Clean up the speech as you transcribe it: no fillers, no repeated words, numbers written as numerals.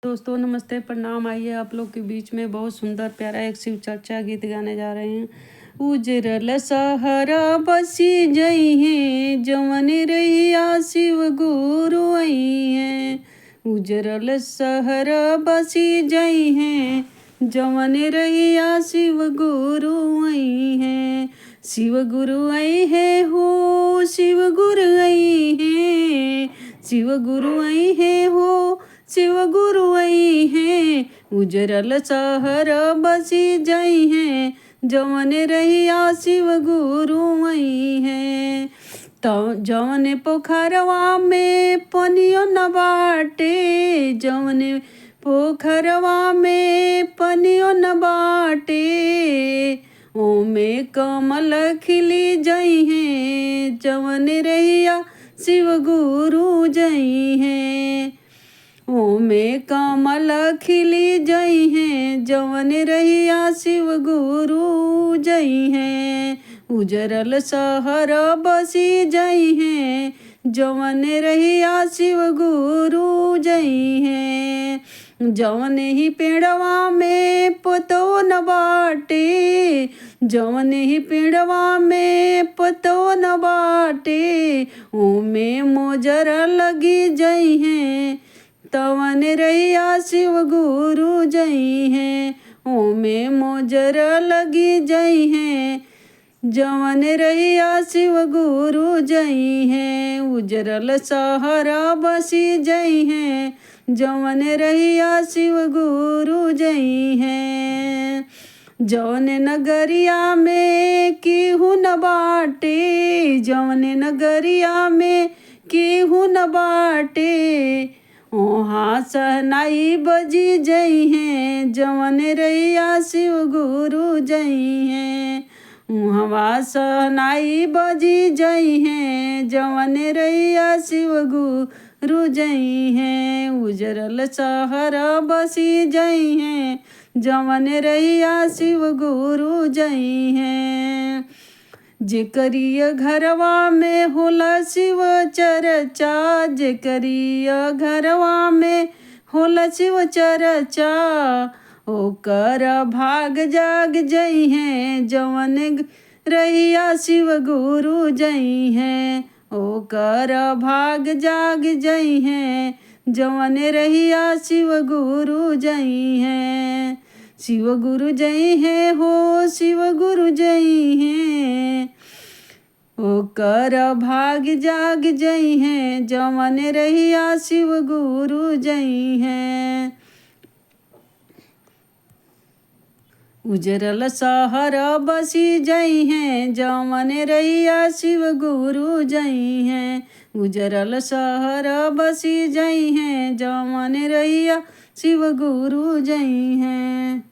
दोस्तों नमस्ते प्रणाम। आइए आप लोग के बीच में बहुत सुंदर प्यारा एक शिव चर्चा गीत गाने जा रहे हैं। उजरल सहरा बसी जई हैं जवन रहिया शिव गुरु आई हैं। उजरल सहरा बसी जई हैं जवन रहिया शिव गुरु आई हैं। शिव गुरु आई है हो शिव गुरु आई है। शिव गुरु आई है हो शिव गुरु आई हैं। उजरल सहर बसी जई हैं जवन रहिया शिव गुरु आई हैं। तो जवन पोखरवा में पनियो न बाटे जवन पोखरवा में पनियो न बाटे ओमे कमल खिली जई हैं जवन रहिया शिव गुरु जई हैं। ओमे कमल खिली जई हैं जवन रहिया शिव गुरु जई हैं। उजरल सहर बसी जई हैं जवन रहिया शिव गुरु जई हैं। जवन ही पेड़वा में पतो न बाटे जवन ही पेड़वा में पतो न बाटे ओमे मोजर लगी जई हैं तवन रहिया शिव गुरु जई हैं। ओमे मोजर लगी जई हैं जवन रहिया शिव गुरु जई हैं। उजरल सहरा बसी जई हैं जवन रहिया शिव गुरु जई हैं। जवन नगरिया में केहू न बाटे जवन नगरिया में केहू न बाटे ओहाँ सहनाई बजी जई हैं जवन रहिया शिव गुरु जई हैं। वहाँ सहनाई बजी जई हैं जवन रहिया शिव गुरु जई हैं। उजरल सहर बसी जई हैं जवन रहिया शिव गुरु जई हैं। जेकरिया घरवा में होला शिव चर्चा जेकरिया घरवा में होला शिव चर्चा ओकर भाग जाग जई हैं जवन रहिया शिव गुरु जई हैं। ओकर भाग जाग जई हैं जवन रहिया शिव गुरु जई हैं। शिव गुरु जई हैं हो शिव गुरु जई हैं। ओकर भाग जाग जई हैं जवन रहिया शिव गुरु जई हैं। उजरल सहर बसी जई हैं जवन रहिया शिव गुरु जई हैं। उजरल सहर बसी जई हैं जवन रहिया शिव गुरु जई हैं।